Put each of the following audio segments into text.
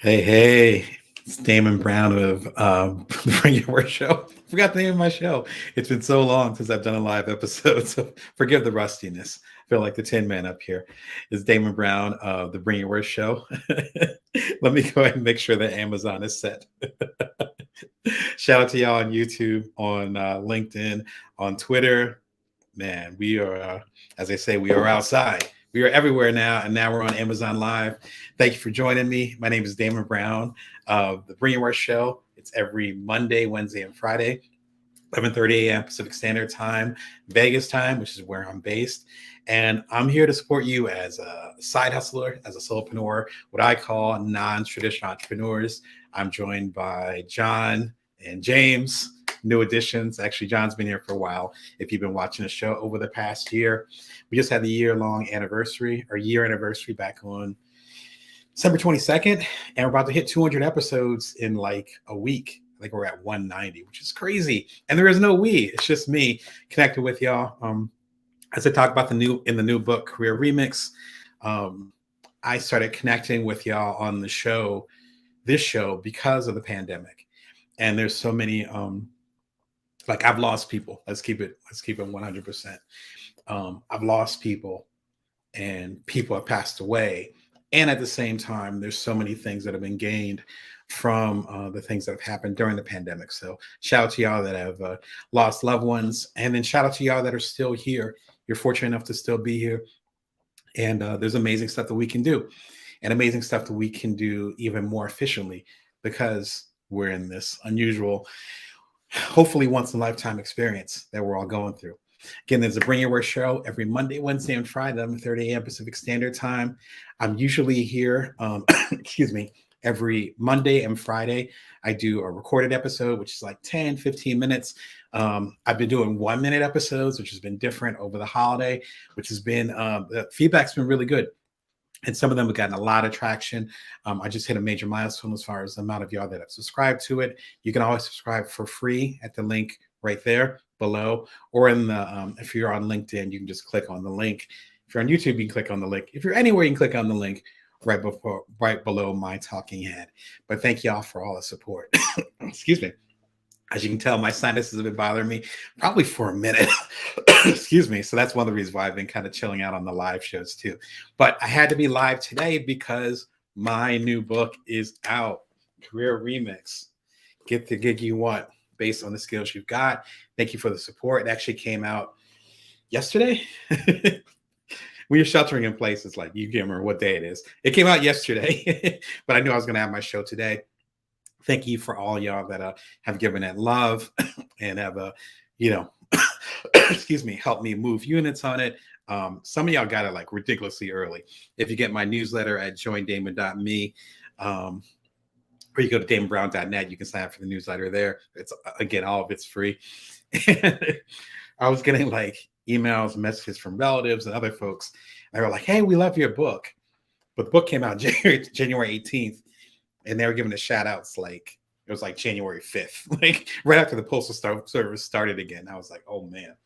Hey, it's Damon Brown of Bring Your Work Show. Forgot the name of my show. It's been so long since I've done a live episode, so forgive the rustiness. I feel like the Tin Man up here. It's Damon Brown of the Bring Your Work Show. Let me go ahead and make sure that Amazon is set. Shout out to y'all on YouTube, on LinkedIn, on Twitter. Man, we are, as I say, we are outside. We are everywhere now, and now we're on Amazon Live. Thank you for joining me. My name is Damon Brown of the Bring Your Work Show. It's every Monday, Wednesday, and Friday, 11:30 a.m. Pacific Standard Time, Vegas time, which is where I'm based. And I'm here to support you as a side hustler, as a solopreneur, what I call non-traditional entrepreneurs. I'm joined by John and James, new additions. Actually, John's been here for a while. If you've been watching the show over the past year, we just had the year-long anniversary, or year anniversary back on December 22nd, and we're about to hit 200 episodes in like a week. I think we're at 190, which is crazy. And there is no we. It's just me connected with y'all. As I talk about the new book, Career Remix, I started connecting with y'all on the show, this show, because of the pandemic. And there's so many like I've lost people. Let's keep it 100%. I've lost people, and people have passed away. And at the same time, there's so many things that have been gained from the things that have happened during the pandemic. So shout out to y'all that have lost loved ones, and then shout out to y'all that are still here. You're fortunate enough to still be here, and there's amazing stuff that we can do, and amazing stuff that we can do even more efficiently because we're in this unusual, hopefully once in a lifetime experience that we're all going through. Again, there's a Bring Your Work Show every Monday, Wednesday, and Friday, 11:30 a.m. Pacific Standard Time. I'm usually here, every Monday and Friday. I do a recorded episode, which is like 10, 15 minutes. I've been doing 1-minute episodes, which has been different over the holiday, which has been, the feedback's been really good. And some of them have gotten a lot of traction. I just hit a major milestone as far as the amount of y'all that have subscribed to it. You can always subscribe for free at the link right there below, or in the if you're on LinkedIn, you can just click on the link. If you're on YouTube, you can click on the link. If you're anywhere, you can click on the link right below my talking head. But thank y'all for all the support. Excuse me. As you can tell, my sinuses have been bothering me probably for a minute. Excuse me. So that's one of the reasons why I've been kind of chilling out on the live shows too. But I had to be live today because my new book is out, Career Remix. Get the gig you want based on the skills you've got. Thank you for the support. It actually came out yesterday. We are sheltering in place. It's like, you can't remember what day it is. It came out yesterday, but I knew I was going to have my show today. Thank you for all y'all that have given it love and have, excuse me, helped me move units on it. Some of y'all got it like ridiculously early. If you get my newsletter at joindamon.me, or you go to damonbrown.net, you can sign up for the newsletter there. It's, again, all of it's free. I was getting like emails, messages from relatives and other folks. They were like, hey, we love your book. But the book came out January 18th. And they were giving the shout outs like it was like January 5th, like right after the Postal Service started again. I was like, oh man.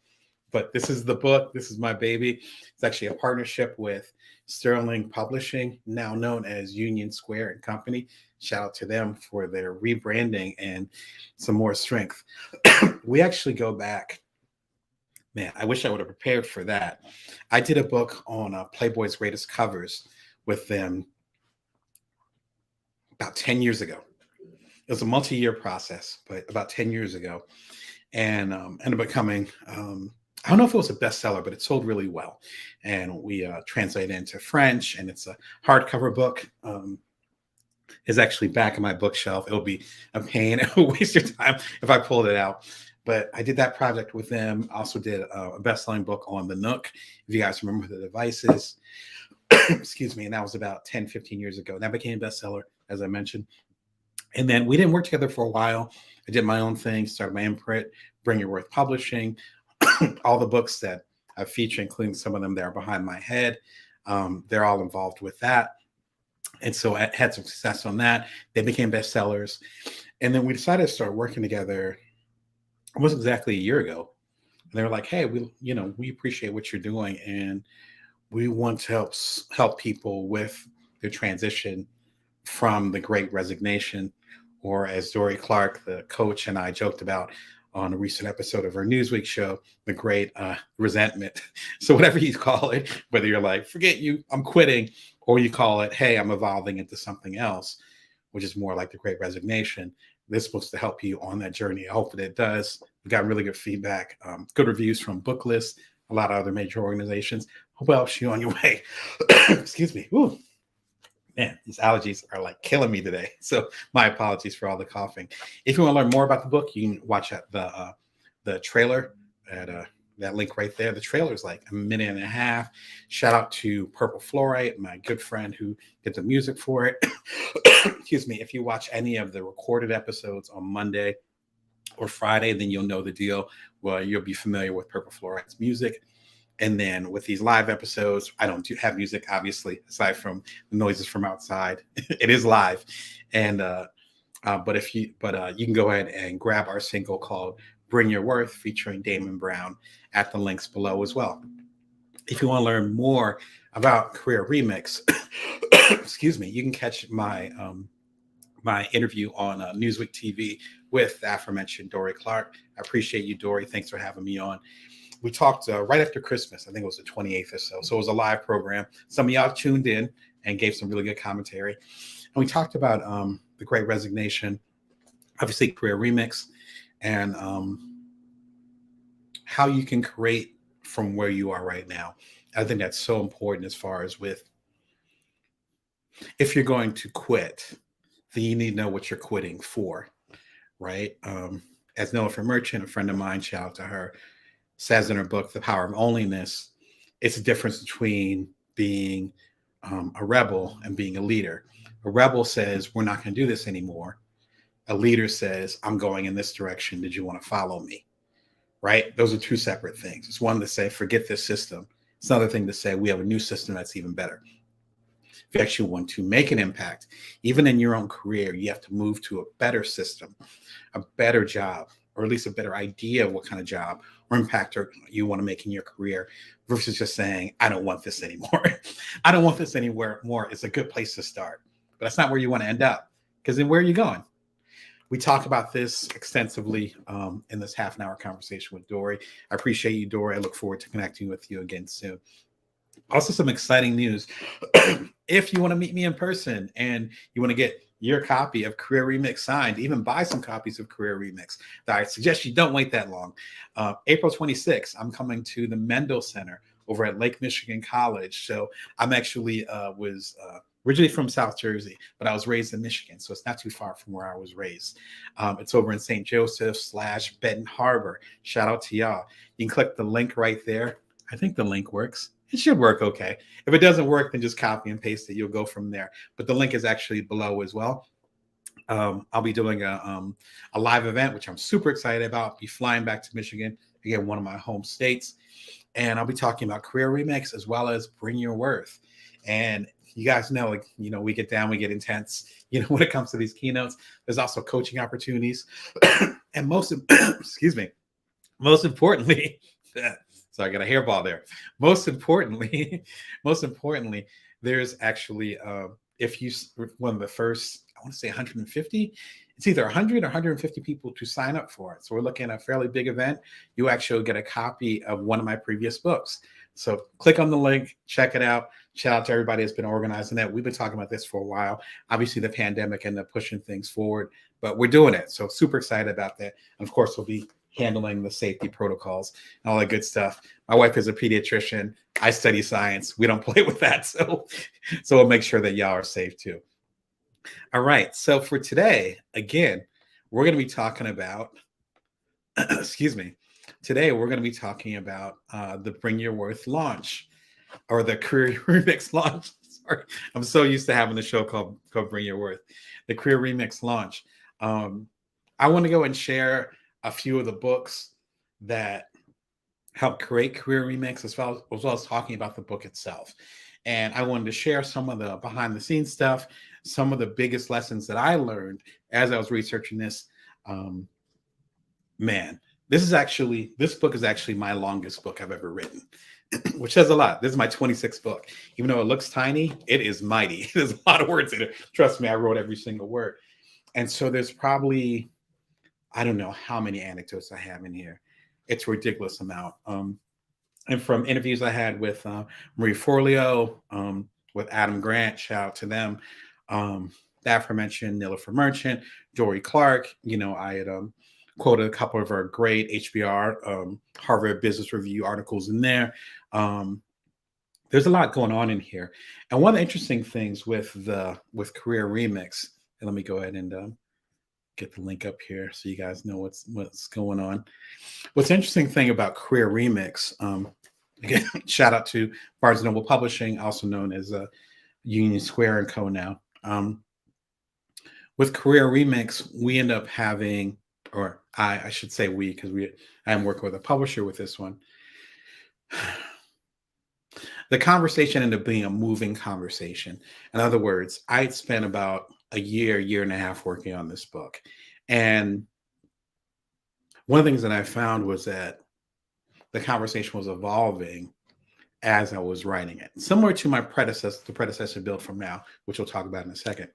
But this is the book. This is my baby. It's actually a partnership with Sterling Publishing, now known as Union Square and Company. Shout out to them for their rebranding and some more strength. We actually go back. Man, I wish I would have prepared for that. I did a book on Playboy's greatest covers with them about 10 years ago. It was a multi-year process, but about 10 years ago, and ended up becoming, I don't know if it was a bestseller, but it sold really well. And we translated it into French, and it's a hardcover book. It's actually back in my bookshelf. It'll be a pain. It will waste your time if I pulled it out. But I did that project with them. I also did a best-selling book on the Nook, if you guys remember the devices. Excuse me. And that was about 10, 15 years ago. That became a bestseller, as I mentioned. And then we didn't work together for a while. I did my own thing, started my imprint, Bring Your Worth Publishing. All the books that I feature, including some of them that are behind my head, they're all involved with that. And so I had some success on that. They became bestsellers. And then we decided to start working together almost exactly a year ago. And they were like, hey, we appreciate what you're doing, and we want to help people with their transition from the Great Resignation, or as Dorie Clark, the coach, and I joked about on a recent episode of our Newsweek show, the Great Resentment. So whatever you call it, whether you're like, forget you, I'm quitting, or you call it, hey, I'm evolving into something else, which is more like the Great Resignation. This book's to help you on that journey. I hope that it does. We got really good feedback, good reviews from Booklist, a lot of other major organizations. Hope it helps you on your way. Excuse me. Ooh. Man, these allergies are like killing me today. So my apologies for all the coughing. If you want to learn more about the book, you can watch the trailer at that link right there. The trailer is like a minute and a half. Shout out to Purple Fluorite, my good friend who did the music for it. Excuse me. If you watch any of the recorded episodes on Monday or Friday, then you'll know the deal. Well, you'll be familiar with Purple Fluorite's music. And then with these live episodes, I don't have music, obviously, aside from the noises from outside. It is live. And but you can go ahead and grab our single called Bring Your Worth, featuring Damon Brown, at the links below as well. If you want to learn more about Career Remix, excuse me, you can catch my my interview on Newsweek TV with the aforementioned Dorie Clark. I appreciate you, Dorie. Thanks for having me on. We talked right after Christmas. I think it was the 28th or so. So it was a live program. Some of y'all tuned in and gave some really good commentary. And we talked about the Great Resignation, obviously Career Remix, and how you can create from where you are right now. I think that's so important as far as with, if you're going to quit, then you need to know what you're quitting for, right? As Noah from Merchant, a friend of mine, shout out to her, says in her book, The Power of Onlyness, it's a difference between being a rebel and being a leader. A rebel says, we're not going to do this anymore. A leader says, I'm going in this direction. Did you want to follow me? Right? Those are two separate things. It's one to say, forget this system. It's another thing to say, we have a new system that's even better. If you actually want to make an impact, even in your own career, you have to move to a better system, a better job, or at least a better idea of what kind of job or impact you want to make in your career, versus just saying, I don't want this anymore. I don't want this anywhere more. It's a good place to start, but that's not where you want to end up, because then where are you going? We talk about this extensively in this half-an-hour conversation with Dorie. I appreciate you, Dorie. I look forward to connecting with you again soon. Also, some exciting news. If you want to meet me in person and you want to get your copy of Career Remix signed, even buy some copies of Career Remix, I suggest you don't wait that long. April 26th, I'm coming to the Mendel Center over at Lake Michigan College. So I'm actually was originally from South Jersey, but I was raised in Michigan, so it's not too far from where I was raised. It's over in St. Joseph / Benton Harbor. Shout out to y'all. You can click the link right there. I think the link works. It should work okay. If it doesn't work, then just copy and paste it. You'll go from there. But the link is actually below as well. I'll be doing a live event, which I'm super excited about. I'll be flying back to Michigan, again, one of my home states. And I'll be talking about Career Remix as well as Bring Your Worth. And you guys know, like, you know, we get down, we get intense, you know, when it comes to these keynotes. There's also coaching opportunities. And excuse me, most importantly, so I got a hairball there. Most importantly, there's actually, if you one of the first, I want to say 150, it's either 100 or 150 people to sign up for it. So we're looking at a fairly big event. You actually get a copy of one of my previous books. So click on the link, check it out. Shout out to everybody that's been organizing that. We've been talking about this for a while. Obviously, the pandemic ended up pushing things forward, but we're doing it. So super excited about that. And of course, we'll be handling the safety protocols and all that good stuff. My wife is a pediatrician. I study science. We don't play with that. So we'll make sure that y'all are safe too. All right. So for today, again, we're going to be talking about, excuse me. Today, we're going to be talking about the Bring Your Worth launch, or the Career Remix launch. Sorry, I'm so used to having the show called Bring Your Worth. The Career Remix launch. I want to go and share a few of the books that helped create Career Remix, as well as talking about the book itself. And I wanted to share some of the behind the scenes stuff, some of the biggest lessons that I learned as I was researching this. Man, this book is actually my longest book I've ever written. which says a lot. This is my 26th book. Even though it looks tiny, it is mighty. There's a lot of words in it. Trust me, I wrote every single word. And so there's probably, I don't know how many anecdotes I have in here. It's a ridiculous amount. And from interviews I had with Marie Forleo, with Adam Grant, shout out to them. The aforementioned Nilofer Merchant, Dorie Clark. I had quoted a couple of our great HBR, Harvard Business Review articles in there. There's a lot going on in here. And one of the interesting things with Career Remix, and let me go ahead and get the link up here so you guys know what's going on. What's interesting thing about Career Remix, again, shout out to Barnes & Noble Publishing, also known as Union Square & Co. now. With Career Remix, we end up having, or I should say we, because I am working with a publisher with this one. The conversation ended up being a moving conversation. In other words, I'd spent about a year and a half working on this book. And one of the things that I found was that the conversation was evolving as I was writing it. Similar to the predecessor Build From Now, which we'll talk about in a second.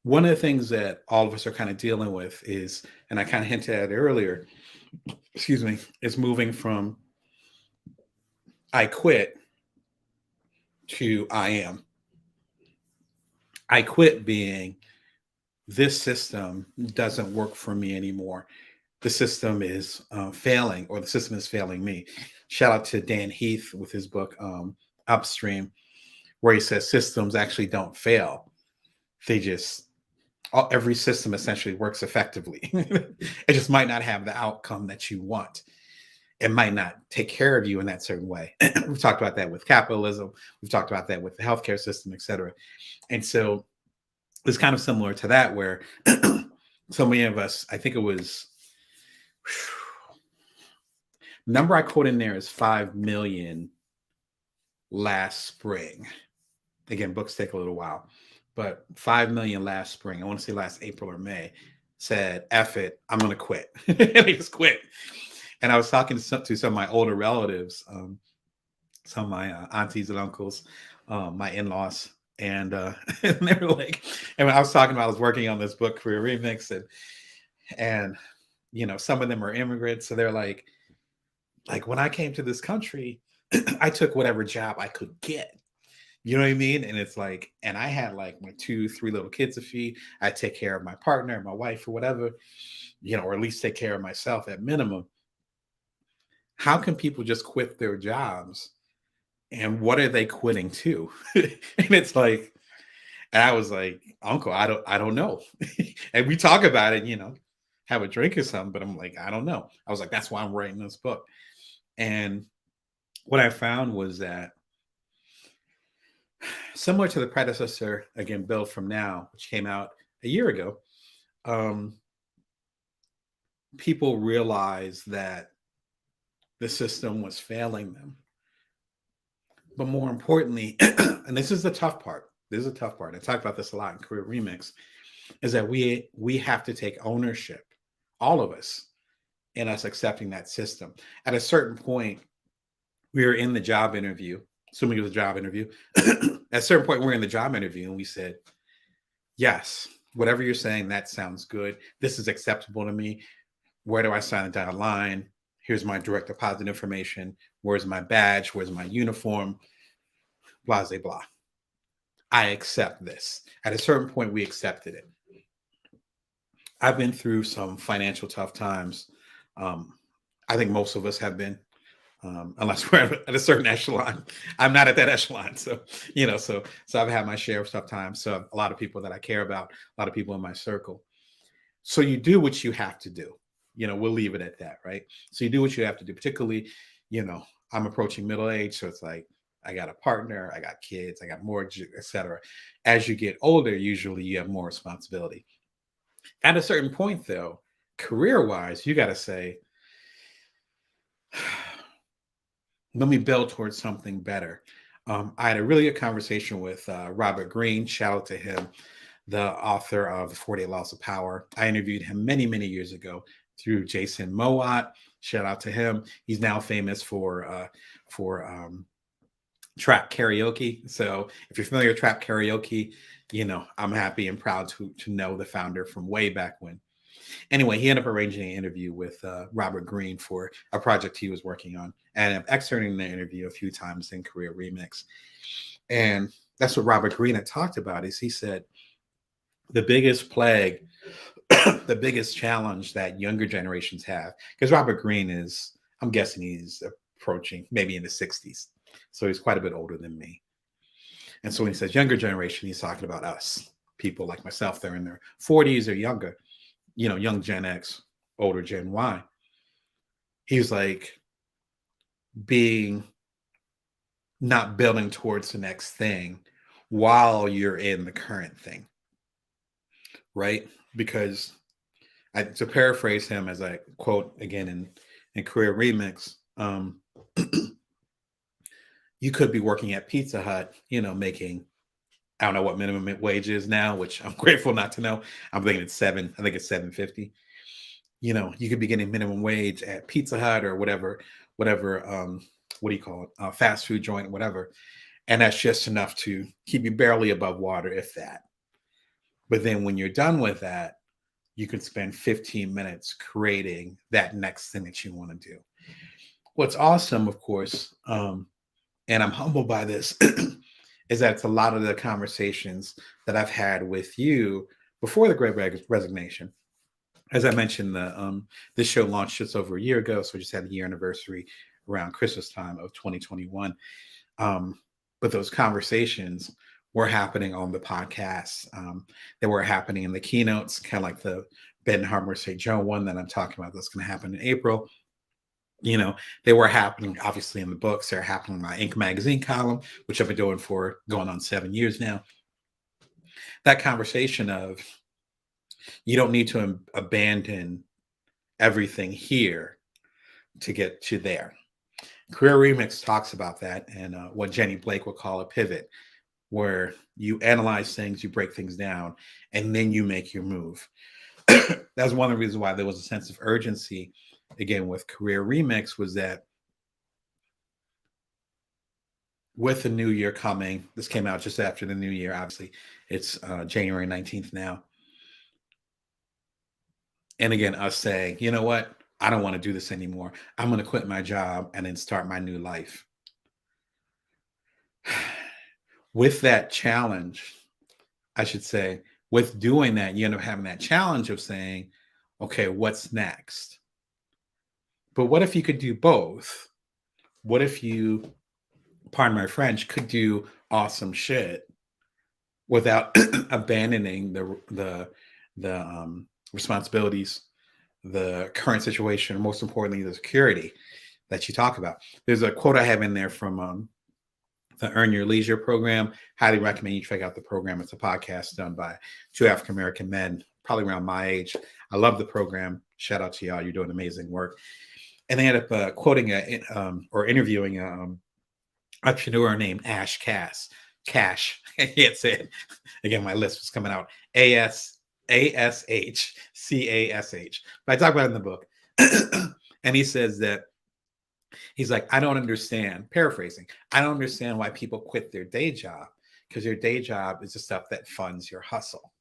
One of the things that all of us are kind of dealing with is, and I kind of hinted at it earlier, is moving from I quit to I am. I quit being, this system doesn't work for me anymore. The system is failing, or the system is failing me. Shout out to Dan Heath with his book, Upstream, where he says systems actually don't fail. Every system essentially works effectively. It just might not have the outcome that you want. It might not take care of you in that certain way. We've talked about that with capitalism. We've talked about that with the healthcare system, et cetera. And so it's kind of similar to that, where so many of us, I think it was, number I quote in there is 5 million last spring. Again, books take a little while, but 5 million last spring, I want to say last April or May, said, F it, I'm going to quit. And they just quit. And I was talking to some of my older relatives, some of my aunties and uncles, my in-laws, and they were like, and when I was talking about, I was working on this book, Career Remix, and some of them are immigrants, so they're like when I came to this country, I took whatever job I could get. You know what I mean? And it's like, and I had like my 2-3 little kids to feed. I take care of my partner, my wife, or whatever, or at least take care of myself at minimum. How can people just quit their jobs? And what are they quitting to? And it's like, and I was like, Uncle, I don't know. And we talk about it, have a drink or something, but I'm like, I don't know. I was like, that's why I'm writing this book. And what I found was that, similar to the predecessor, again, Build From Now, which came out a year ago, people realized that the system was failing them. But more importantly, and this is the tough part. I talk about this a lot in Career Remix, is that we have to take ownership, all of us, in us accepting that system. At a certain point, we were in the job interview, assuming it was a job interview. At a certain point, we're in the job interview, and we said, yes, whatever you're saying, that sounds good. This is acceptable to me. Where do I sign a dotted line? Here's my direct deposit information. Where's my badge? Where's my uniform? Blah, blah, blah. I accept this. At a certain point, we accepted it. I've been through some financial tough times. I think most of us have been, unless we're at a certain echelon. I'm not at that echelon. So I've had my share of tough times. So a lot of people that I care about, a lot of people in my circle. So you do what you have to do. We'll leave it at that, right? So you do what you have to do, particularly, I'm approaching middle age. So it's like, I got a partner, I got kids, I got mortgage, etc. As you get older, usually you have more responsibility. At a certain point, though, career-wise, you got to say, let me build towards something better. I had a really good conversation with Robert Greene. Shout out to him, the author of The 48 Laws of Power. I interviewed him many, many years ago through Jason Mowat. Shout out to him. He's now famous for trap karaoke. So if you're familiar with trap karaoke, I'm happy and proud to know the founder from way back when. Anyway, he ended up arranging an interview with Robert Greene for a project he was working on, and I'm excerpting the interview a few times in Career Remix. And that's what Robert Greene had talked about. Is he said the biggest plague, the biggest challenge that younger generations have, because Robert Greene is, I'm guessing he's approaching maybe in the 60s. So he's quite a bit older than me. And so when he says younger generation, he's talking about us, people like myself, they're in their 40s or younger, young Gen X, older Gen Y. He's like not building towards the next thing while you're in the current thing, right? Because to paraphrase him, as I quote again in Career Remix, you could be working at Pizza Hut, making, I don't know what minimum wage is now, which I'm grateful not to know. I'm thinking it's $7.50. You could be getting minimum wage at Pizza Hut or whatever, what do you call it? Fast food joint, whatever. And that's just enough to keep you barely above water, if that. But then when you're done with that, you can spend 15 minutes creating that next thing that you want to do. What's awesome, of course, and I'm humbled by this, is that it's a lot of the conversations that I've had with you before the Great Resignation. As I mentioned, this show launched just over a year ago, so we just had a year anniversary around Christmas time of 2021. But those conversations were happening on the podcast. They were happening in the keynotes, kind of like the Ben Harmer St. Joe one that I'm talking about that's going to happen in April. They were happening obviously in the books. They're happening in my Inc. magazine column, which I've been doing for going on 7 years now. That conversation of you don't need to abandon everything here to get to there. Career Remix talks about that and what Jenny Blake would call a pivot, where you analyze things, you break things down, and then you make your move. That's one of the reasons why there was a sense of urgency, again, with Career Remix, was that with the new year coming, this came out just after the new year, obviously, it's January 19th now. And again, us saying, you know what? I don't want to do this anymore. I'm going to quit my job and then start my new life. With that challenge, I should say, with doing that, you end up having that challenge of saying, okay, what's next? But what if you could do both? What if you, pardon my French, could do awesome shit without abandoning the responsibilities, the current situation, most importantly, the security that you talk about? There's a quote I have in there from the Earn Your Leisure program. Highly recommend you check out the program. It's a podcast done by two African-American men, probably around my age. I love the program. Shout out to y'all. You're doing amazing work. And they ended up quoting or interviewing an entrepreneur named Ash Cash. I can't say it. Again, my list was coming out. ASHCASH. But I talk about it in the book. And he says that, he's like, I don't understand, paraphrasing, I don't understand why people quit their day job, because your day job is the stuff that funds your hustle,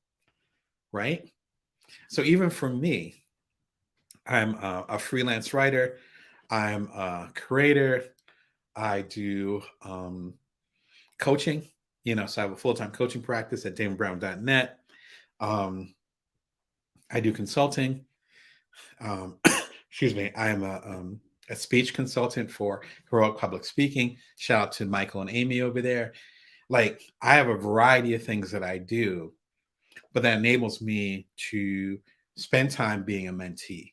right? So even for me, I'm a freelance writer. I'm a creator. I do coaching, so I have a full-time coaching practice at damonbrown.net. I do consulting. Excuse me. I am a speech consultant for heroic public speaking. Shout out to Michael and Amy over there. Like, I have a variety of things that I do, but that enables me to spend time being a mentee,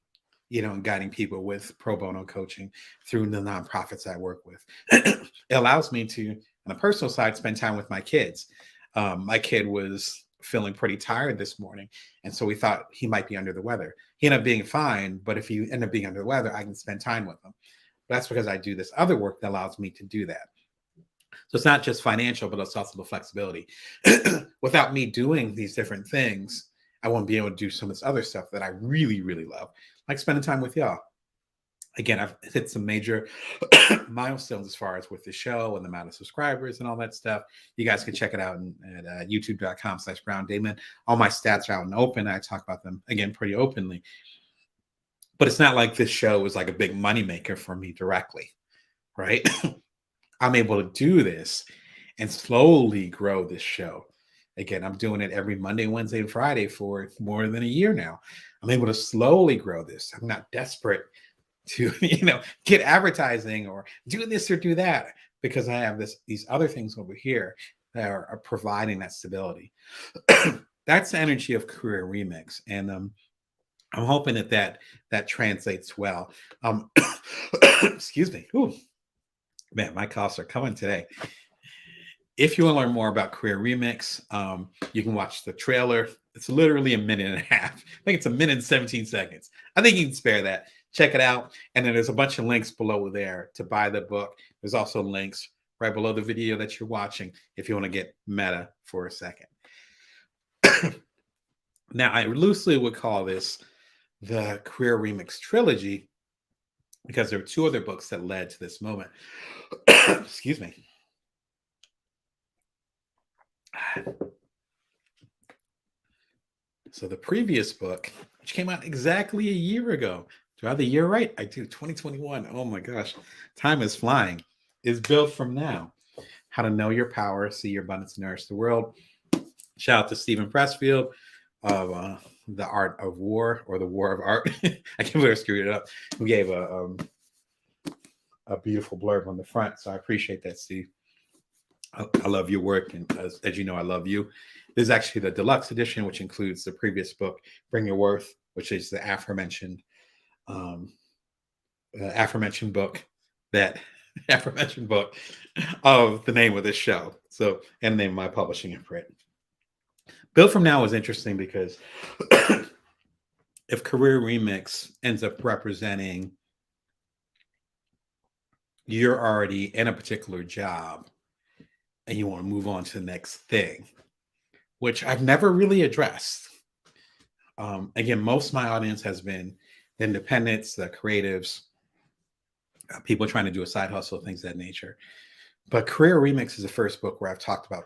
and guiding people with pro bono coaching through the nonprofits I work with. It allows me to, on a personal side, spend time with my kids. My kid was feeling pretty tired this morning, and so we thought he might be under the weather. He ended up being fine, but if you end up being under the weather, I can spend time with him. That's because I do this other work that allows me to do that. So it's not just financial, but it's also the flexibility. Without me doing these different things, I won't be able to do some of this other stuff that I really, really love, like spending time with y'all. Again, I've hit some major milestones as far as with the show and the amount of subscribers and all that stuff. You guys can check it out at youtube.com/Brown Damon. All my stats are out and open. I talk about them again pretty openly. But it's not like this show is like a big moneymaker for me directly, right? I'm able to do this and slowly grow this show. Again, I'm doing it every Monday, Wednesday, and Friday for more than a year now. I'm able to slowly grow this. I'm not desperate to, get advertising or do this or do that, because I have these other things over here that are providing that stability. That's the energy of Career Remix. And I'm hoping that translates well. Excuse me. Ooh, man, my coughs are coming today. If you want to learn more about Career Remix, you can watch the trailer. It's literally a minute and a half. I think it's a minute and 17 seconds. I think you can spare that. Check it out. And then there's a bunch of links below there to buy the book. There's also links right below the video that you're watching if you want to get meta for a second. Now, I loosely would call this the Career Remix Trilogy because there are two other books that led to this moment. Excuse me. So the previous book, which came out exactly a year ago, do I have the year right? I do, 2021. Oh my gosh, time is flying. Is Built From Now: How to Know Your Power, See Your Abundance, Nourish the World. Shout out to Stephen Pressfield of The Art of War, or The War of Art. I can't believe I screwed it up. We gave a beautiful blurb on the front, so I appreciate that, Steve. I love your work, and as you know, I love you. This is actually the deluxe edition, which includes the previous book, Bring Your Worth, which is the aforementioned book of the name of this show. So, and the name of my publishing and print. Built From Now is interesting because if Career Remix ends up representing you're already in a particular job and you want to move on to the next thing, which I've never really addressed. Again, most of my audience has been the independents, the creatives, people trying to do a side hustle, things of that nature. But Career Remix is the first book where I've talked to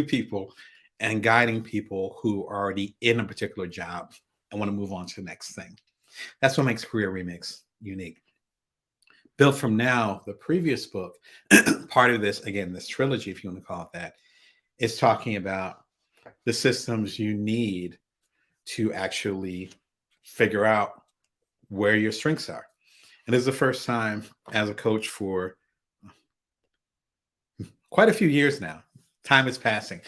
people and guiding people who are already in a particular job and want to move on to the next thing. That's what makes Career Remix unique. Built From Now, the previous book, part of this, again, this trilogy, if you want to call it that, is talking about the systems you need to actually figure out where your strengths are. And this is the first time as a coach for quite a few years now. Time is passing.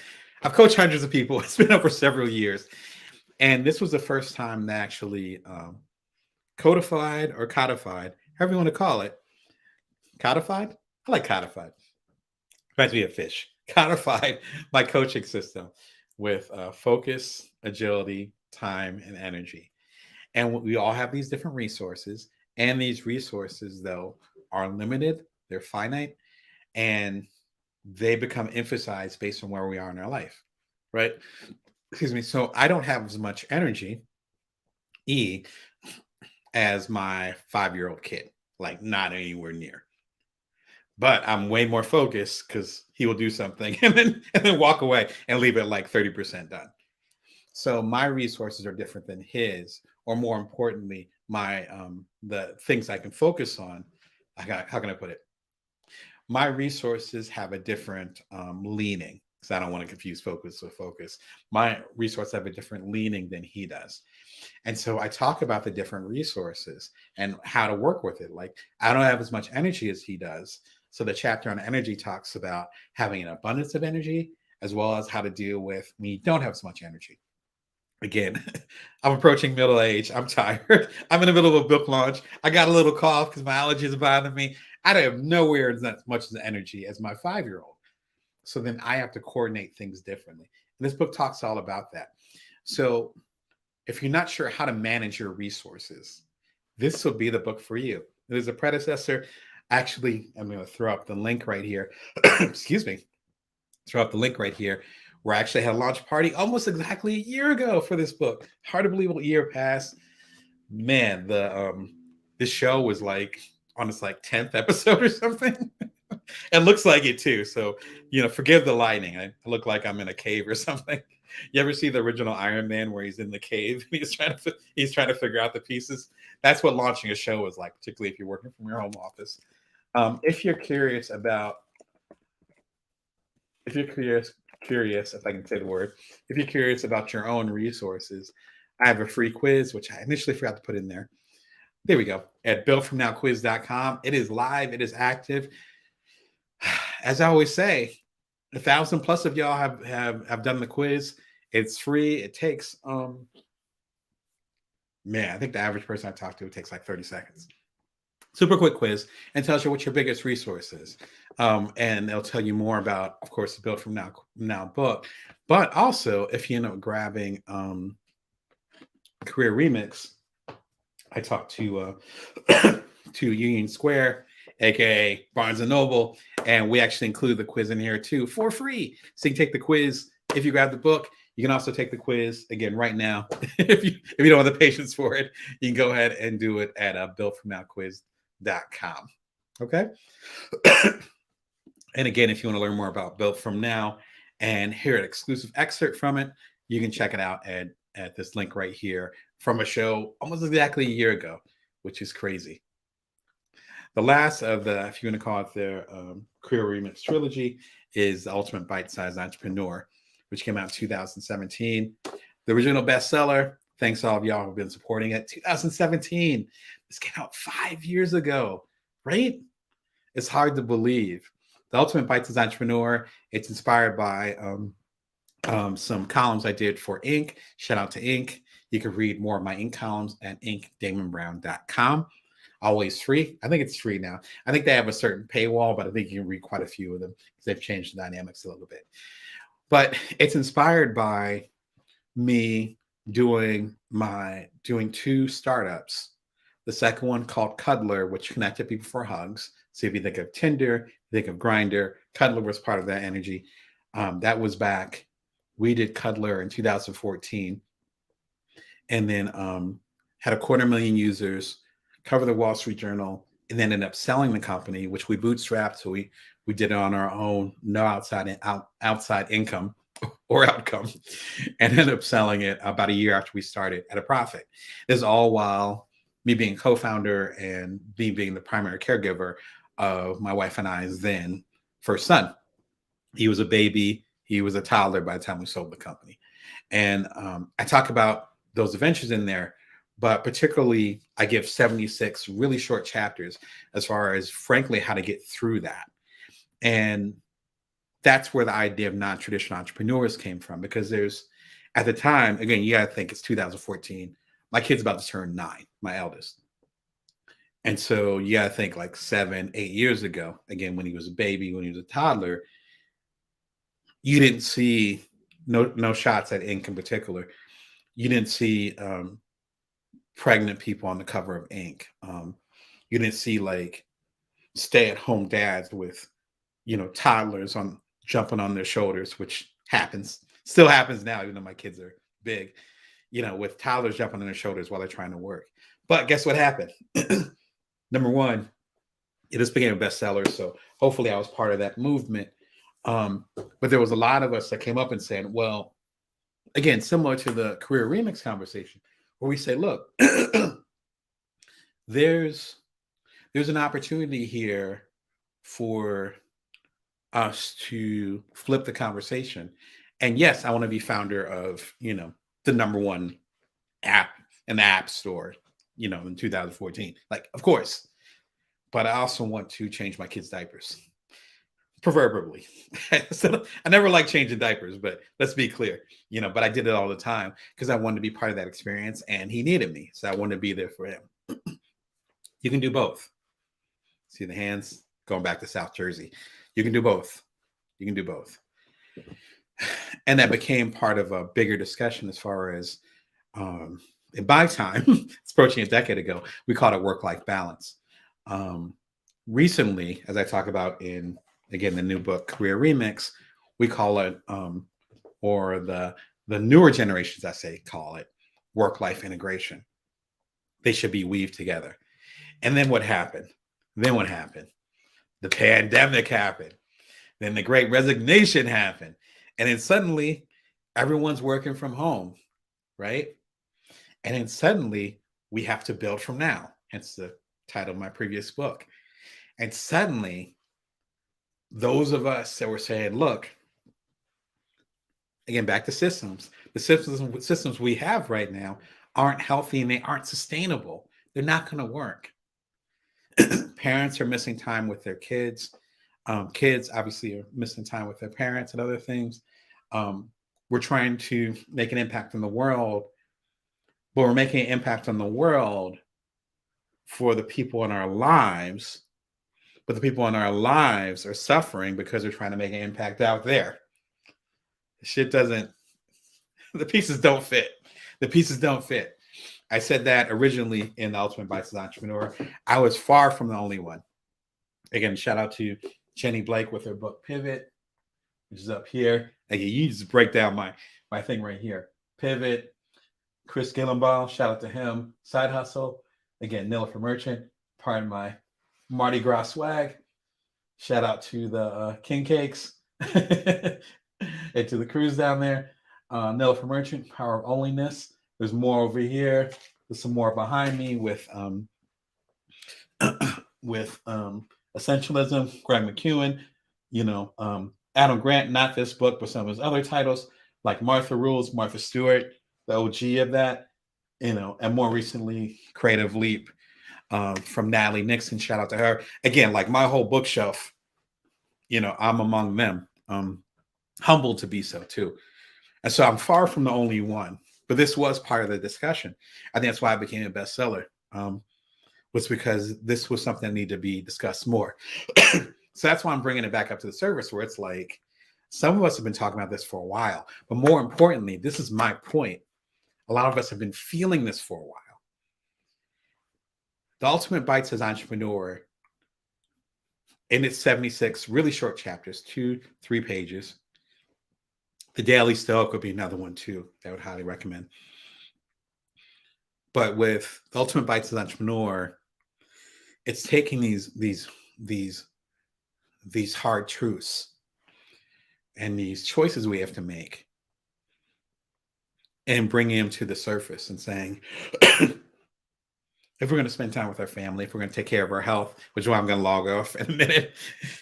I've coached hundreds of people. It's been over several years. And this was the first time that actually codified or codified, however you want to call it. Codified? I like codified. Reminds me of fish. Codified my coaching system with focus, agility, time, and energy. And we all have these different resources. And these resources, though, are limited. They're finite. And they become emphasized based on where we are in our life, right? Excuse me. So I don't have as much energy, as my 5-year-old kid, like not anywhere near. But I'm way more focused because he will do something and then walk away and leave it like 30% done. So my resources are different than his, or more importantly, my the things I can focus on. How can I put it? My resources have a different leaning, because I don't want to confuse focus with focus. My resources have a different leaning than he does. And so I talk about the different resources and how to work with it. Like, I don't have as much energy as he does. So the chapter on energy talks about having an abundance of energy, as well as how to deal with when you don't have as much energy. Again, I'm approaching middle age. I'm tired. I'm in the middle of a book launch. I got a little cough because my allergies are bothering me. I don't have nowhere as much as energy as my 5-year-old. So then I have to coordinate things differently. And this book talks all about that. So if you're not sure how to manage your resources, this will be the book for you. There's a predecessor. Actually, I'm going to throw up the link right here. Excuse me. Throw up the link right here, where I actually had a launch party almost exactly a year ago for this book. Hard to believe a year passed. man, this show was like on its like 10th episode or something. It looks like it too. So, forgive the lighting. I look like I'm in a cave or something. You ever see the original Iron Man where he's in the cave and he's trying to figure out the pieces? That's what launching a show is like, particularly if you're working from your home office. If you're curious about, if you're curious, if I can say the word, if you're curious about your own resources, I have a free quiz, which I initially forgot to put in there. There we go. At builtfromnowquiz.com. It is live. It is active. As I always say, 1,000 plus of y'all have done the quiz. It's free. It takes, I think the average person I talk to, it takes like 30 seconds. Super quick quiz, and tells you what your biggest resource is. And they'll tell you more about, of course, the Built From Now book. But also, if you end up grabbing Career Remix, I talked to to Union Square, aka Barnes and Noble, and we actually include the quiz in here too for free. So you can take the quiz if you grab the book. You can also take the quiz again right now. if you don't have the patience for it, you can go ahead and do it at builtfromnowquiz.com. Okay. And again, if you want to learn more about Built From Now and hear an exclusive excerpt from it, you can check it out at this link right here from a show almost exactly a year ago, which is crazy. The last of the, if you want to call it their Career Remix Trilogy, is The Ultimate Bite-Sized Entrepreneur, which came out in 2017. The original bestseller, thanks to all of y'all who've been supporting it, 2017. This came out 5 years ago, right? It's hard to believe. The Ultimate Bite-Sized Entrepreneur, it's inspired by some columns I did for Inc. Shout out to Inc. You can read more of my Inc. columns at inkdamonbrown.com. Always free. I think it's free now. I think they have a certain paywall, but I think you can read quite a few of them because they've changed the dynamics a little bit. But it's inspired by me doing two startups. The second one called Cuddler, which connected people for hugs. So if you think of Tinder, think of Grindr, Cuddler was part of that energy. That was back. We did Cuddler in 2014, and then had 250,000 users, cover the Wall Street Journal, and then ended up selling the company, which we bootstrapped. So we did it on our own, no outside income or outcome, and ended up selling it about a year after we started at a profit. This is all while me being co-founder and me being the primary caregiver of my wife and I's then first son. He was a baby. He was a toddler by the time we sold the company. And I talk about those adventures in there, but particularly I give 76 really short chapters as far as, frankly, how to get through that. And that's where the idea of non-traditional entrepreneurs came from, because there's, at the time, again, you got to think it's 2014. My kid's about to turn 9, my eldest. And so you got to think like 7, 8 years ago, again, when he was a baby, when he was a toddler, you didn't see no shots at Inc. in particular. You didn't see pregnant people on the cover of Inc. You didn't see like stay-at-home dads with, toddlers jumping on their shoulders, which still happens now, even though my kids are big, with toddlers jumping on their shoulders while they're trying to work. But guess what happened? Number one, it just became a bestseller. So hopefully I was part of that movement. But there was a lot of us that came up and said, well, again, similar to the Career Remix conversation, where we say, look, there's an opportunity here for us to flip the conversation. And yes, I want to be founder of, the number one app in the App Store, in 2014. Like, of course. But I also want to change my kids' diapers. Proverbially. So I never liked changing diapers, but let's be clear, but I did it all the time because I wanted to be part of that experience, and he needed me. So I wanted to be there for him. You can do both. See the hands going back to South Jersey. You can do both. You can do both. And that became part of a bigger discussion as far as, in my time, it's approaching a decade ago, we called it work-life balance. Recently, as I talk about in, again, the new book, Career Remix, we call it, or the newer generations, I say, call it work-life integration. They should be weaved together. And then what happened? The pandemic happened. Then the great resignation happened. And then suddenly everyone's working from home, right? And then suddenly we have to build from now. Hence the title of my previous book. And suddenly those of us that were saying, look, again, back to systems. The systems we have right now aren't healthy and they aren't sustainable. They're not going to work. Parents are missing time with their kids. Kids obviously are missing time with their parents and other things. We're trying to make an impact in the world, but we're making an impact on the world for the people in our lives. But the people in our lives are suffering because they're trying to make an impact out there. Shit doesn't, the pieces don't fit. The pieces don't fit. I said that originally in The Ultimate Bites as Entrepreneur. I was far from the only one. Again, shout out to Jenny Blake with her book Pivot, which is up here. Again, you just break down my thing right here. Pivot, Chris Gillenbaugh, shout out to him. Side Hustle. Again, Nilla for Merchant. Pardon my Mardi Gras swag. Shout out to the King Cakes and to the crews down there. Nilla for Merchant, Power of Onlyness. There's more over here. There's some more behind me with Essentialism, Greg McEwen, Adam Grant, not this book, but some of his other titles, like Martha Rules, Martha Stewart, the OG of that, and more recently, Creative Leap from Natalie Nixon. Shout out to her. Again, like my whole bookshelf, I'm among them. Humbled to be so too. And so I'm far from the only one, but this was part of the discussion. I think that's why I became a bestseller. Was because this was something that needed to be discussed more. So that's why I'm bringing it back up to the surface, where it's like, some of us have been talking about this for a while, but more importantly, this is my point. A lot of us have been feeling this for a while. The Ultimate Bites as Entrepreneur, in its 76 really short chapters, 2-3 pages. The Daily Stoic would be another one too that I would highly recommend. But with The Ultimate Bites as Entrepreneur, it's taking these hard truths and these choices we have to make and bringing them to the surface and saying, if we're going to spend time with our family, if we're going to take care of our health, which is why I'm going to log off in a minute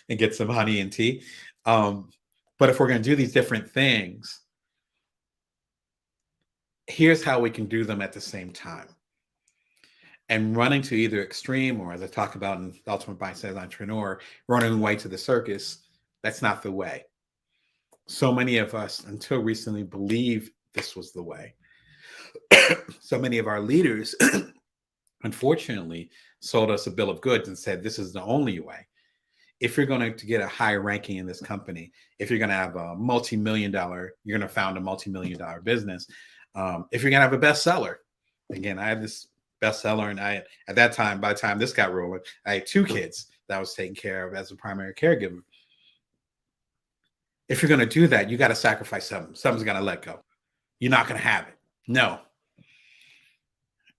and get some honey and tea. But if we're going to do these different things, here's how we can do them at the same time. And running to either extreme, or as I talk about in The Ultimate Bites as Entrepreneur, running away to the circus, that's not the way. So many of us, until recently, believed this was the way. So many of our leaders, unfortunately, sold us a bill of goods and said, this is the only way. If you're going to get a high ranking in this company, if you're going to have a multi-million-dollar, you're going to found a multi-million-dollar business. If you're going to have a bestseller, again, I had this bestseller, and at that time, by the time this got rolling, I had 2 kids that I was taking care of as a primary caregiver. If you're going to do that, you got to sacrifice something. Something's got to let go. You're not going to have it. No.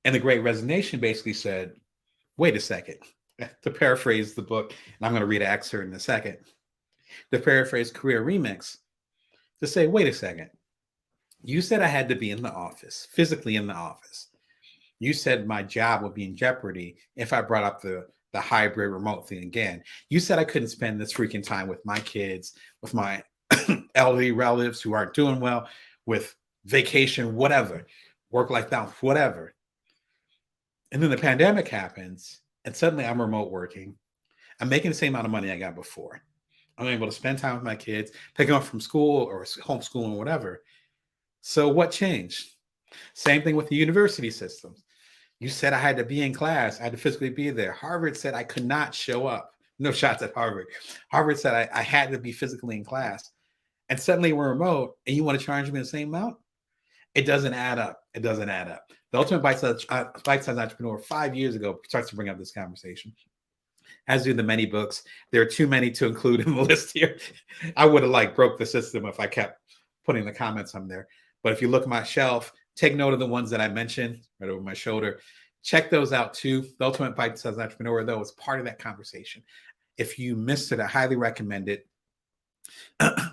And the Great Resignation basically said, wait a second. To paraphrase the book, and I'm going to read an excerpt in a second. To paraphrase Career Remix, to say, wait a second. You said I had to be in the office, physically in the office. You said my job would be in jeopardy if I brought up the hybrid remote thing again. You said I couldn't spend this freaking time with my kids, with my elderly relatives who aren't doing well, with vacation, whatever, work-life balance, whatever. And then the pandemic happens, and suddenly I'm remote working. I'm making the same amount of money I got before. I'm able to spend time with my kids, pick them up from school or homeschooling or whatever. So what changed? Same thing with the university systems. You said I had to be in class. I had to physically be there. Harvard said I could not show up. No shots at Harvard. Harvard said I had to be physically in class. And suddenly we're remote, and you want to charge me the same amount? It doesn't add up. It doesn't add up. The Ultimate Bite-Sized Entrepreneur 5 years ago starts to bring up this conversation. As do the many books. There are too many to include in the list here. I would have broke the system if I kept putting the comments on there. But if you look at my shelf, take note of the ones that I mentioned right over my shoulder. Check those out too. The Ultimate Bite-Sized Entrepreneur, though, is part of that conversation. If you missed it, I highly recommend it.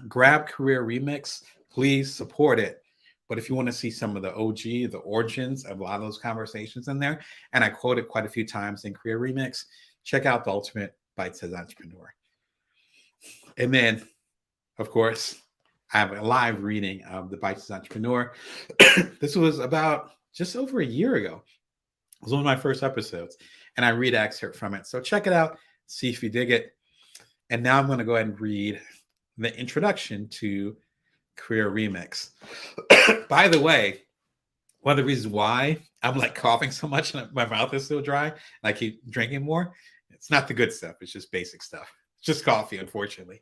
Grab Career Remix. Please support it. But if you want to see some of the OG, the origins of a lot of those conversations in there, and I quote it quite a few times in Career Remix, check out the Ultimate Bite-Sized Entrepreneur. And then, of course, I have a live reading of the Bite-Sized Entrepreneur. This was about just over a year ago. It was one of my first episodes, and I read an excerpt from it. So check it out, see if you dig it. And now I'm going to go ahead and read the introduction to Career Remix. By the way, one of the reasons why I'm like coughing so much and my mouth is still dry and I keep drinking more, it's not the good stuff. It's just basic stuff. It's just coffee, unfortunately.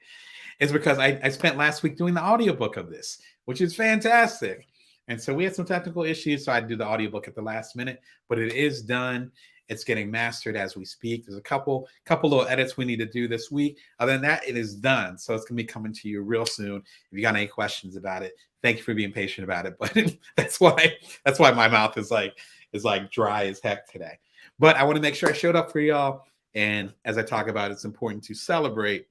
It's because I spent last week doing the audiobook of this, which is fantastic. And so we had some technical issues, so I had to do the audiobook at the last minute, but it is done. It's getting mastered as we speak. There's a couple little edits we need to do this week. Other than that, it is done. So it's going to be coming to you real soon. If you got any questions about it, thank you for being patient about it. But that's why my mouth is like dry as heck today. But I want to make sure I showed up for y'all. And as I talk about, it's important to celebrate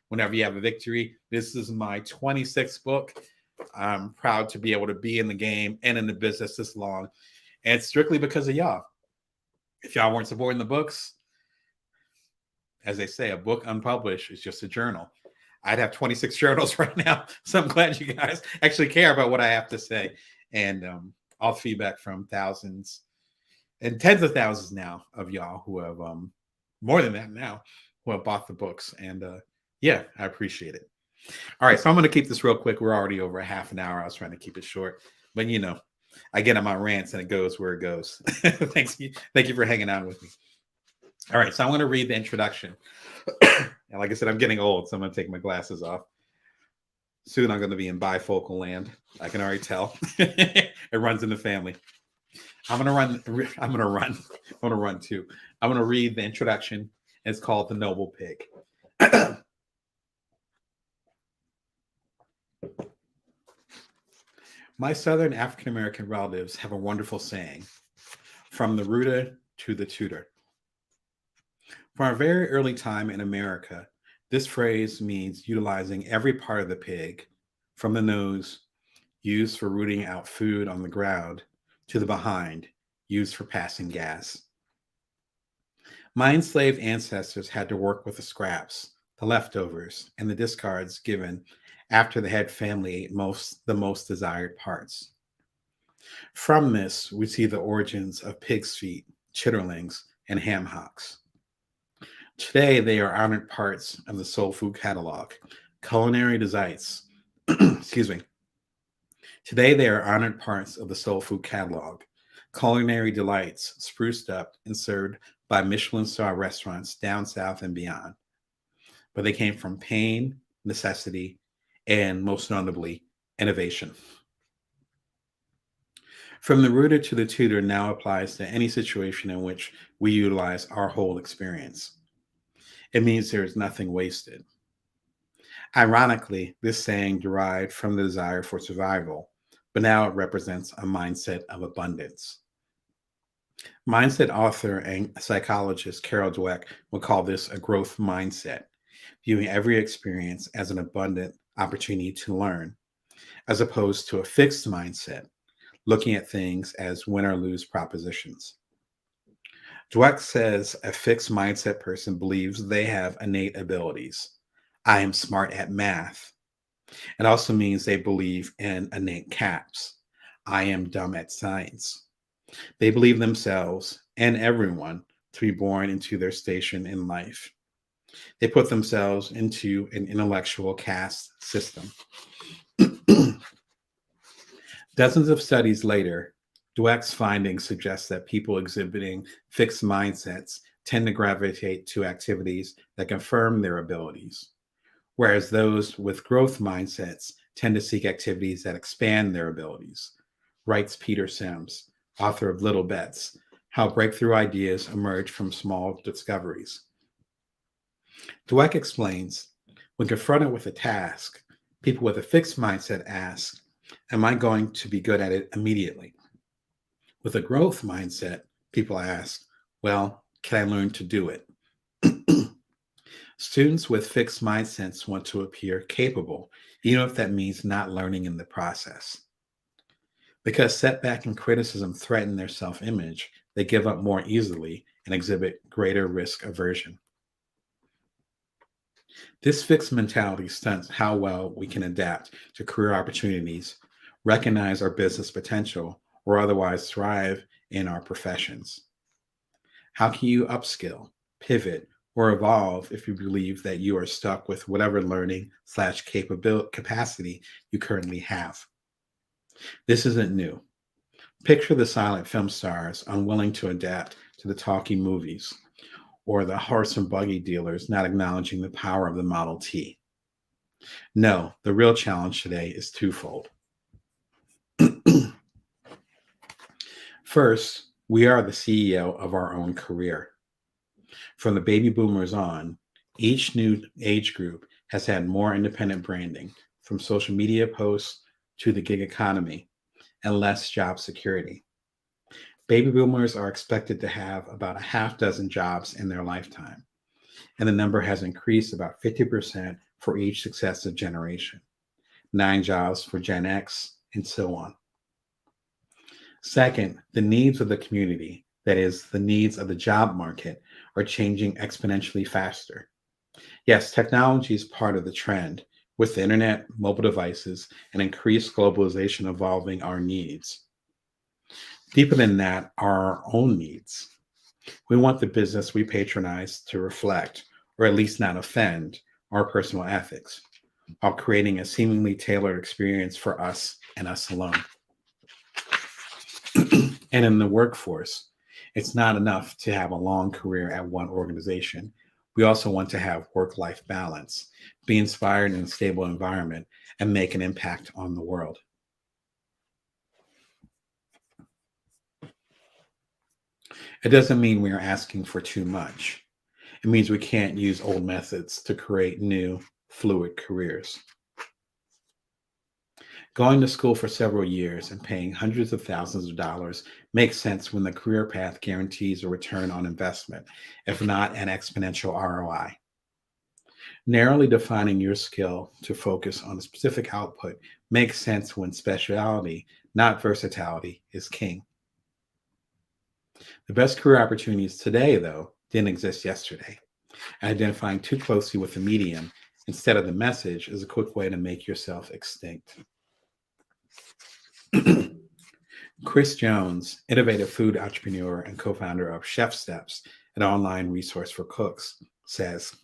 whenever you have a victory. This is my 26th book. I'm proud to be able to be in the game and in the business this long. And it's strictly because of y'all. If y'all weren't supporting the books, as they say, a book unpublished is just a journal. I'd have 26 journals right now. So I'm glad you guys actually care about what I have to say. And all feedback from thousands and tens of thousands now of y'all who have more than that now, who have bought the books. And yeah, I appreciate it. All right, so I'm going to keep this real quick. We're already over a half an hour. I was trying to keep it short, but you know, I get on my rants and it goes where it goes. Thank you for hanging out with me. All right, so I'm going to read the introduction. And like I said, I'm getting old, so I'm going to take my glasses off. Soon I'm going to be in bifocal land. I can already tell. It runs in the family. I'm going to run too. I'm going to read the introduction. It's called The Noble Pig. My Southern African-American relatives have a wonderful saying, from the rooter to the tutor. From a very early time in America, this phrase means utilizing every part of the pig, from the nose, used for rooting out food on the ground, to the behind, used for passing gas. My enslaved ancestors had to work with the scraps, the leftovers, and the discards given after the head family ate the most desired parts. From this, we see the origins of pig's feet, chitterlings, and ham hocks. Today, they are honored parts of the soul food catalog, culinary delights. Excuse me. Today, they are honored parts of the soul food catalog, culinary delights, spruced up and served by Michelin star restaurants down south and beyond. But they came from pain, necessity, and most notably, innovation. From the rooter to the tutor now applies to any situation in which we utilize our whole experience. It means there is nothing wasted. Ironically, this saying derived from the desire for survival, but now it represents a mindset of abundance. Mindset author and psychologist Carol Dweck would call this a growth mindset, viewing every experience as an abundant opportunity to learn, as opposed to a fixed mindset, looking at things as win or lose propositions. Dweck says a fixed mindset person believes they have innate abilities. I am smart at math. It also means they believe in innate caps. I am dumb at science. They believe themselves and everyone to be born into their station in life. They put themselves into an intellectual caste system. Dozens of studies later, Dweck's findings suggest that people exhibiting fixed mindsets tend to gravitate to activities that confirm their abilities, whereas those with growth mindsets tend to seek activities that expand their abilities, writes Peter Sims, author of Little Bets, How Breakthrough Ideas Emerge from Small Discoveries. Dweck explains, when confronted with a task, people with a fixed mindset ask, am I going to be good at it immediately? With a growth mindset, People ask, well, can I learn to do it? Students with fixed mindsets want to appear capable, even if that means not learning in the process. Because setback and criticism threaten their self image, they give up more easily and exhibit greater risk aversion. This fixed mentality stunts how well we can adapt to career opportunities, recognize our business potential, or otherwise thrive in our professions. How can you upskill, pivot, or evolve if you believe that you are stuck with whatever learning slash capability capacity you currently have? This isn't new. Picture the silent film stars unwilling to adapt to the talkie movies, or the horse and buggy dealers not acknowledging the power of the Model T. No, the real challenge today is twofold. First, we are the CEO of our own career. From the baby boomers on, each new age group has had more independent branding, from social media posts to the gig economy, and less job security. Baby boomers are expected to have about a half dozen jobs in their lifetime, and the number has increased about 50% for each successive generation, 9 jobs for Gen X, and so on. Second, the needs of the community, that is, the needs of the job market, are changing exponentially faster. Yes, technology is part of the trend, with the internet, mobile devices, and increased globalization evolving our needs. Deeper than that are our own needs. We want the business we patronize to reflect, or at least not offend, our personal ethics, while creating a seemingly tailored experience for us and us alone. And in the workforce, it's not enough to have a long career at one organization. We also want to have work-life balance, be inspired in a stable environment, and make an impact on the world. It doesn't mean we are asking for too much. It means we can't use old methods to create new, fluid careers. Going to school for several years and paying hundreds of thousands of dollars makes sense when the career path guarantees a return on investment, if not an exponential ROI. Narrowly defining your skill to focus on a specific output makes sense when speciality, not versatility, is king. The best career opportunities today, though, didn't exist yesterday. Identifying too closely with the medium instead of the message is a quick way to make yourself extinct. Chris Jones, innovative food entrepreneur and co-founder of Chef Steps, an online resource for cooks, says,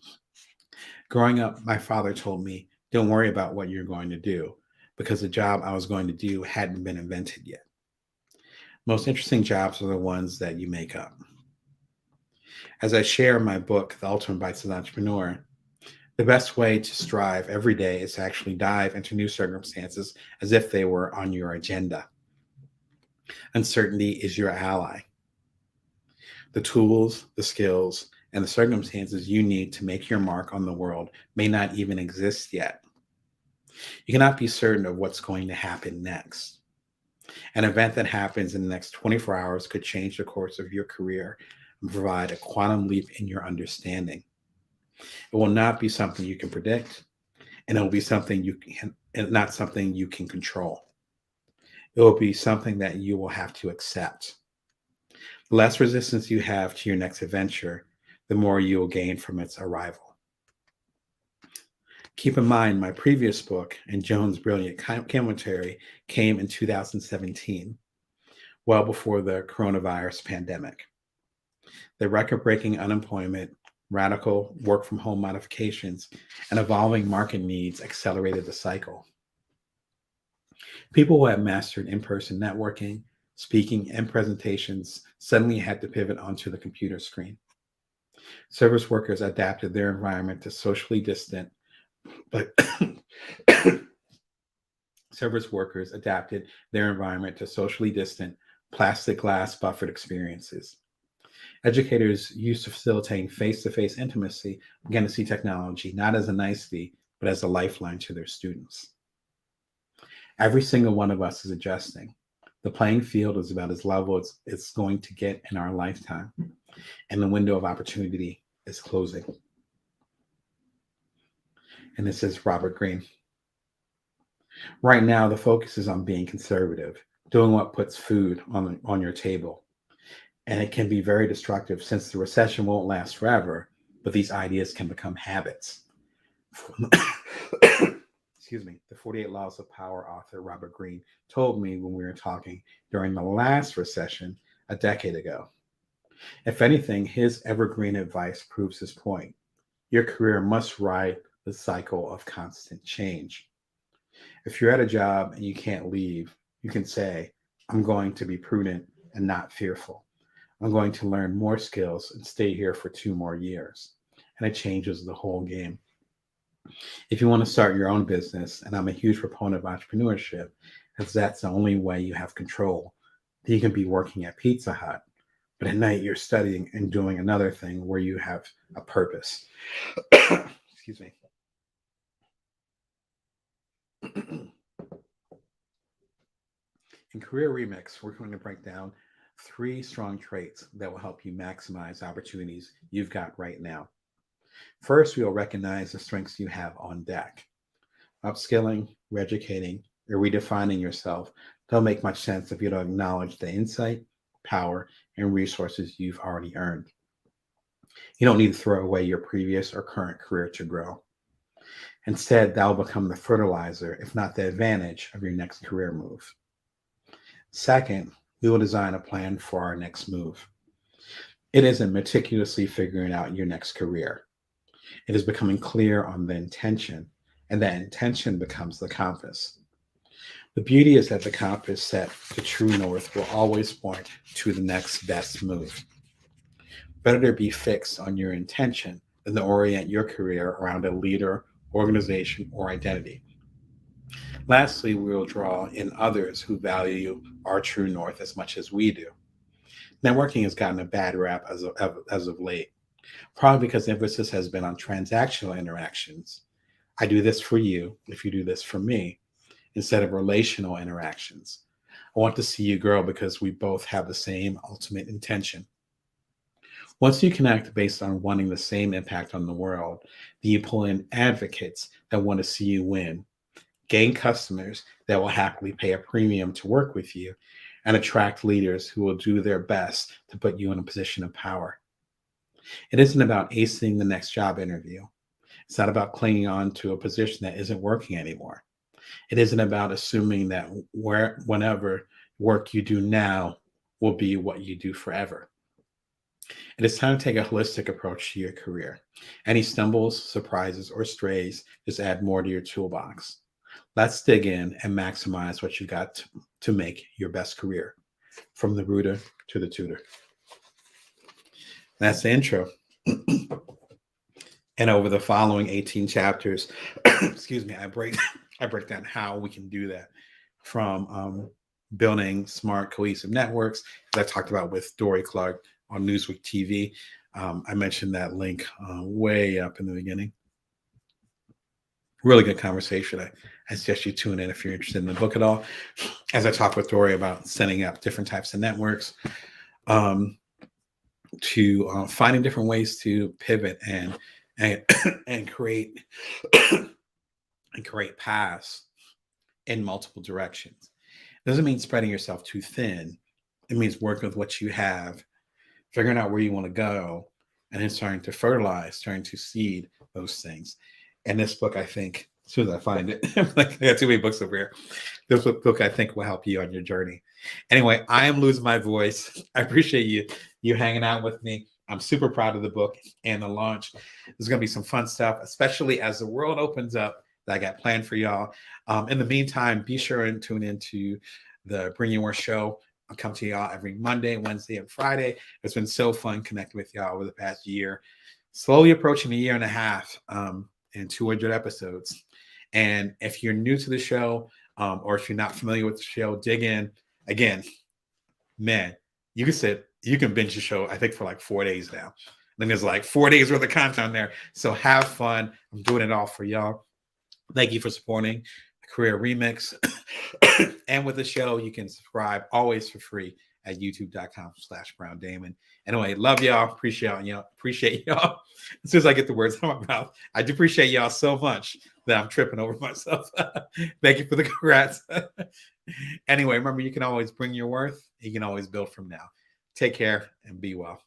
growing up, my father told me, don't worry about what you're going to do, because the job I was going to do hadn't been invented yet. Most interesting jobs are the ones that you make up. As I share in my book, The Ultimate Bites of the Entrepreneur, the best way to strive every day is to actually dive into new circumstances as if they were on your agenda. Uncertainty is your ally. The tools, the skills, and the circumstances you need to make your mark on the world may not even exist yet. You cannot be certain of what's going to happen next. An event that happens in the next 24 hours could change the course of your career and provide a quantum leap in your understanding. It will not be something you can predict, and it will be something you can, and not something you can control. It will be something that you will have to accept. The less resistance you have to your next adventure, the more you will gain from its arrival. Keep in mind, my previous book and Jones' brilliant commentary came in 2017, well before the coronavirus pandemic. The record-breaking unemployment, radical work-from-home modifications, and evolving market needs accelerated the cycle. People who had mastered in-person networking, speaking, and presentations suddenly had to pivot onto the computer screen. Service workers adapted their environment to socially distant, but plastic glass buffered experiences. Educators used to facilitate face-to-face intimacy began to see technology not as a nicety, but as a lifeline to their students. Every single one of us is adjusting. The playing field is about as level as it's going to get in our lifetime, and the window of opportunity is closing. And this is Robert Greene. Right now, the focus is on being conservative, doing what puts food on your table. And it can be very destructive since the recession won't last forever, but these ideas can become habits. Excuse me, the 48 Laws of Power author Robert Greene told me when we were talking during the last recession a decade ago. If anything, his evergreen advice proves his point. Your career must ride the cycle of constant change. If you're at a job and you can't leave, you can say, I'm going to be prudent and not fearful. I'm going to learn more skills and stay here for 2 more years. And it changes the whole game. If you want to start your own business, and I'm a huge proponent of entrepreneurship, as that's the only way you have control, then you can be working at Pizza Hut, but at night you're studying and doing another thing where you have a purpose. Excuse me. In Career Remix, we're going to break down 3 strong traits that will help you maximize opportunities you've got right now. First, we'll recognize the strengths you have on deck. Upskilling, reeducating, or redefining yourself don't make much sense if you don't acknowledge the insight, power, and resources you've already earned. You don't need to throw away your previous or current career to grow. Instead, that will become the fertilizer, if not the advantage, of your next career move. Second, we will design a plan for our next move. It isn't meticulously figuring out your next career. It is becoming clear on the intention, and that intention becomes the compass. The beauty is that the compass set to true north will always point to the next best move. Better to be fixed on your intention than to orient your career around a leader, organization, or identity. Lastly, we will draw in others who value our true north as much as we do. Networking has gotten a bad rap as of late, probably because emphasis has been on transactional interactions. I do this for you if you do this for me, instead of relational interactions. I want to see you grow because we both have the same ultimate intention. Once you connect based on wanting the same impact on the world, then you pull in advocates that want to see you win, gain customers that will happily pay a premium to work with you, and attract leaders who will do their best to put you in a position of power. It isn't about acing the next job interview. It's not about clinging on to a position that isn't working anymore. It isn't about assuming that whenever work you do now will be what you do forever. It is time to take a holistic approach to your career. Any stumbles, surprises, or strays just add more to your toolbox. Let's dig in and maximize what you got to make your best career, from the rooter to the tutor. That's the intro. And over the following 18 chapters, excuse me, I break down how we can do that, from building smart, cohesive networks, as I talked about with Dorie Clark on Newsweek TV. I mentioned that link way up in the beginning. Really good conversation. I suggest you tune in if you're interested in the book at all, as I talk with Dorie about setting up different types of networks, to finding different ways to pivot and create and create paths in multiple directions. It doesn't mean spreading yourself too thin. It means working with what you have, figuring out where you want to go, and then starting to fertilize, starting to seed those things. And this book, I think, as soon as I find it, like I got too many books over here. This book, I think, will help you on your journey. Anyway, I am losing my voice. I appreciate you hanging out with me. I'm super proud of the book and the launch. There's going to be some fun stuff, especially as the world opens up, that I got planned for y'all. In the meantime, be sure and tune into the Bring Your Worst show. I'll come to y'all every Monday, Wednesday, and Friday. It's been so fun connecting with y'all over the past year. Slowly approaching a year and a half, and 200 episodes. And if you're new to the show, or if you're not familiar with the show, dig in. Again, man, you can binge the show, I think, for like 4 days now. Then there's like 4 days worth of content there. So have fun. I'm doing it all for y'all. Thank you for supporting the Career Remix. And with the show, you can subscribe always for free at youtube.com/Brown Damon. Anyway, love y'all. Appreciate y'all. As soon as I get the words out of my mouth, I do appreciate y'all so much that I'm tripping over myself. Thank you for the congrats. Anyway, remember, you can always bring your worth. You can always build from now. Take care and be well.